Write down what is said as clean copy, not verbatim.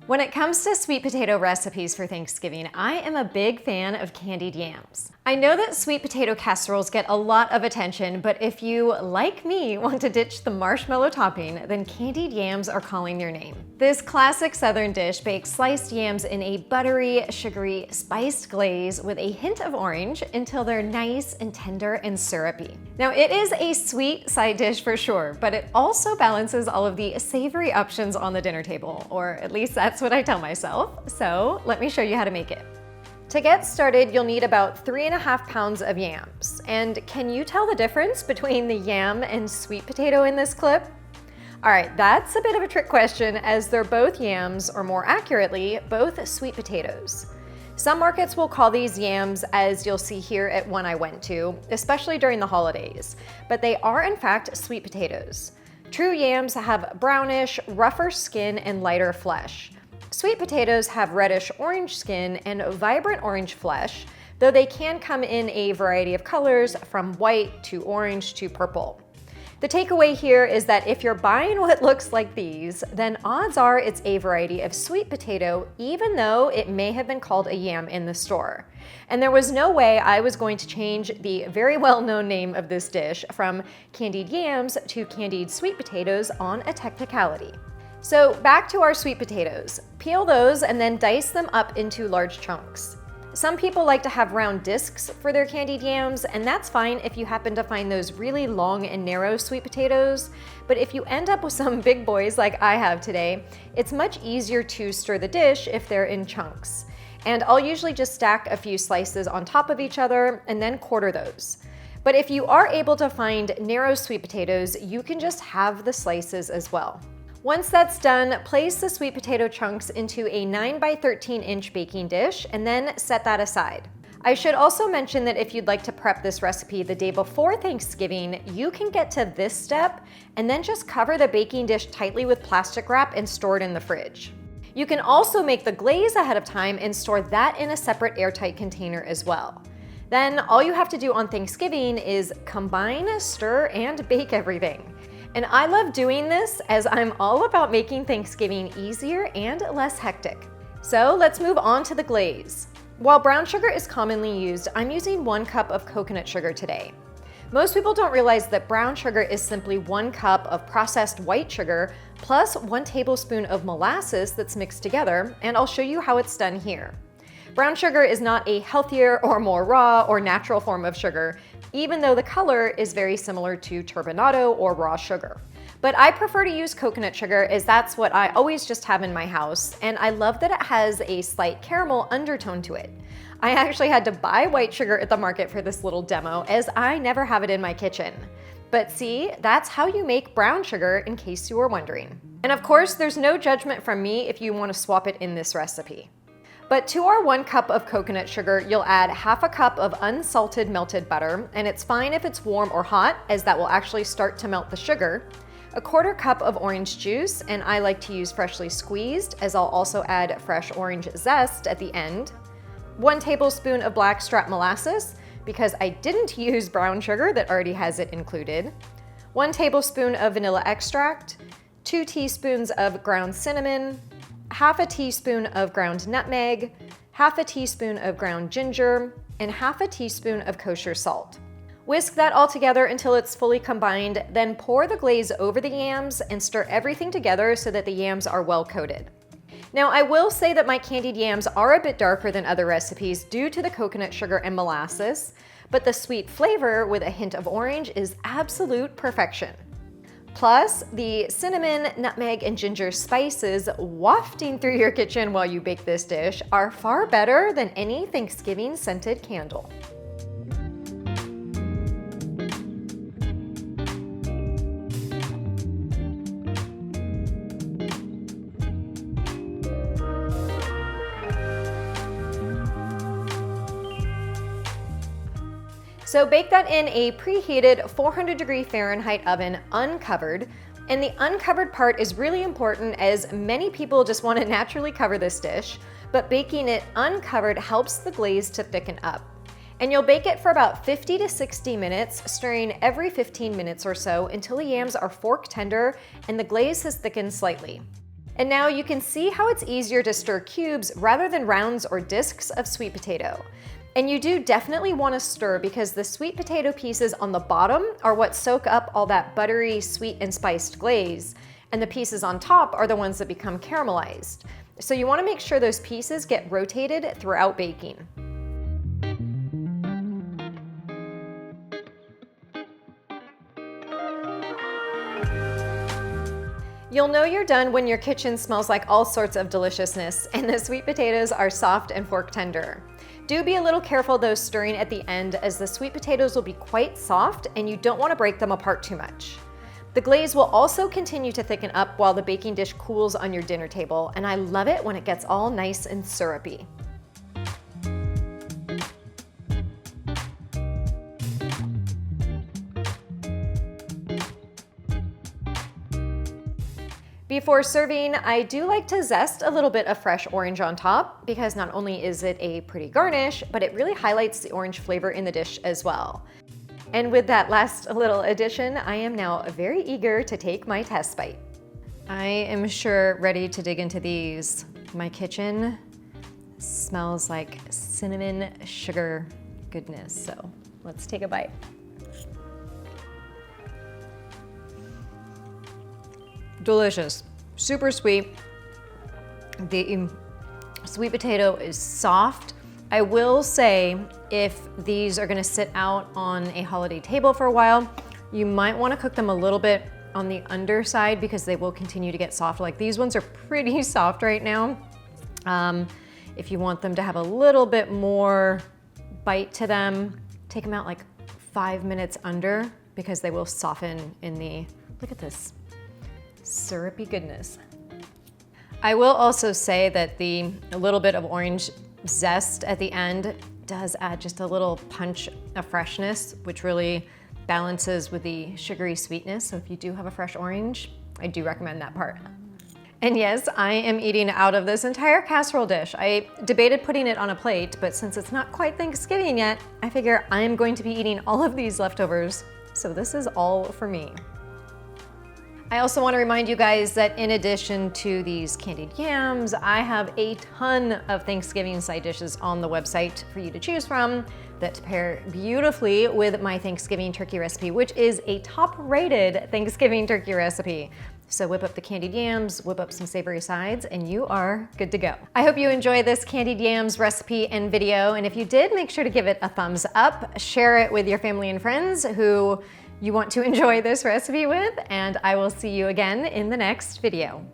When it comes to sweet potato recipes for Thanksgiving, I am a big fan of candied yams. I know that sweet potato casseroles get a lot of attention, but if you, like me, want to ditch the marshmallow topping, then candied yams are calling your name. This classic Southern dish bakes sliced yams in a buttery, sugary, spiced glaze with a hint of orange until they're nice and tender and syrupy. Now, it is a sweet side dish for sure, but it also balances all of the savory options on the dinner table, or at least that's what I tell myself. So let me show you how to make it. To get started, you'll need about 3.5 pounds of yams. And can you tell the difference between the yam and sweet potato in this clip? All right, that's a bit of a trick question as they're both yams, or more accurately, both sweet potatoes. Some markets will call these yams, as you'll see here at one I went to, especially during the holidays, but they are in fact sweet potatoes. True yams have brownish, rougher skin and lighter flesh. Sweet potatoes have reddish orange skin and vibrant orange flesh, though they can come in a variety of colors from white to orange to purple. The takeaway here is that if you're buying what looks like these, then odds are it's a variety of sweet potato, even though it may have been called a yam in the store. And there was no way I was going to change the very well-known name of this dish from candied yams to candied sweet potatoes on a technicality. So back to our sweet potatoes. Peel those and then dice them up into large chunks. Some people like to have round discs for their candied yams, and that's fine if you happen to find those really long and narrow sweet potatoes, but if you end up with some big boys like I have today, it's much easier to stir the dish if they're in chunks. And I'll usually just stack a few slices on top of each other and then quarter those. But if you are able to find narrow sweet potatoes, you can just have the slices as well. Once that's done, place the sweet potato chunks into a 9 by 13 inch baking dish and then set that aside. I should also mention that if you'd like to prep this recipe the day before Thanksgiving, you can get to this step and then just cover the baking dish tightly with plastic wrap and store it in the fridge. You can also make the glaze ahead of time and store that in a separate airtight container as well. Then all you have to do on Thanksgiving is combine, stir, and bake everything. And I love doing this as I'm all about making Thanksgiving easier and less hectic. So let's move on to the glaze. While brown sugar is commonly used, I'm using 1 cup of coconut sugar today. Most people don't realize that brown sugar is simply 1 cup of processed white sugar plus 1 tablespoon of molasses that's mixed together, and I'll show you how it's done here. Brown sugar is not a healthier or more raw or natural form of sugar, even though the color is very similar to turbinado or raw sugar. But I prefer to use coconut sugar as that's what I always just have in my house, and I love that it has a slight caramel undertone to it. I actually had to buy white sugar at the market for this little demo as I never have it in my kitchen. But see, that's how you make brown sugar in case you were wondering. And of course, there's no judgment from me if you want to swap it in this recipe. But to our 1 cup of coconut sugar, you'll add half a cup of unsalted melted butter, and it's fine if it's warm or hot, as that will actually start to melt the sugar. A 1/4 cup of orange juice, and I like to use freshly squeezed, as I'll also add fresh orange zest at the end. 1 tablespoon of blackstrap molasses, because I didn't use brown sugar that already has it included. 1 tablespoon of vanilla extract, 2 teaspoons of ground cinnamon, half a teaspoon of ground nutmeg, half a teaspoon of ground ginger, and half a teaspoon of kosher salt. Whisk that all together until it's fully combined, then pour the glaze over the yams and stir everything together so that the yams are well coated. Now, I will say that my candied yams are a bit darker than other recipes due to the coconut sugar and molasses, but the sweet flavor with a hint of orange is absolute perfection. Plus, the cinnamon, nutmeg, and ginger spices wafting through your kitchen while you bake this dish are far better than any Thanksgiving scented candle. So bake that in a preheated 400-degree Fahrenheit oven uncovered, and the uncovered part is really important as many people just want to naturally cover this dish, but baking it uncovered helps the glaze to thicken up. And you'll bake it for about 50 to 60 minutes, stirring every 15 minutes or so until the yams are fork tender and the glaze has thickened slightly. And now you can see how it's easier to stir cubes rather than rounds or discs of sweet potato. And you do definitely want to stir because the sweet potato pieces on the bottom are what soak up all that buttery, sweet and spiced glaze, and the pieces on top are the ones that become caramelized. So you want to make sure those pieces get rotated throughout baking. You'll know you're done when your kitchen smells like all sorts of deliciousness and the sweet potatoes are soft and fork tender. Do be a little careful though stirring at the end, as the sweet potatoes will be quite soft and you don't want to break them apart too much. The glaze will also continue to thicken up while the baking dish cools on your dinner table, and I love it when it gets all nice and syrupy. Before serving, I do like to zest a little bit of fresh orange on top because not only is it a pretty garnish, but it really highlights the orange flavor in the dish as well. And with that last little addition, I am now very eager to take my test bite. I am sure ready to dig into these. My kitchen smells like cinnamon sugar goodness, so let's take a bite. Delicious, super sweet. The sweet potato is soft. I will say, if these are gonna sit out on a holiday table for a while, you might wanna cook them a little bit on the underside because they will continue to get soft. Like these ones are pretty soft right now. If you want them to have a little bit more bite to them, take them out like 5 minutes under because they will soften in the, look at this, syrupy goodness. I will also say that a little bit of orange zest at the end does add just a little punch of freshness, which really balances with the sugary sweetness. So if you do have a fresh orange, I do recommend that part. And yes, I am eating out of this entire casserole dish. I debated putting it on a plate, but since it's not quite Thanksgiving yet, I figure I'm going to be eating all of these leftovers. So this is all for me. I also want to remind you guys that in addition to these candied yams, I have a ton of Thanksgiving side dishes on the website for you to choose from that pair beautifully with my Thanksgiving turkey recipe, which is a top-rated Thanksgiving turkey recipe. So whip up the candied yams, whip up some savory sides, and you are good to go. I hope you enjoy this candied yams recipe and video, and if you did, make sure to give it a thumbs up, share it with your family and friends who you want to enjoy this recipe with, and I will see you again in the next video.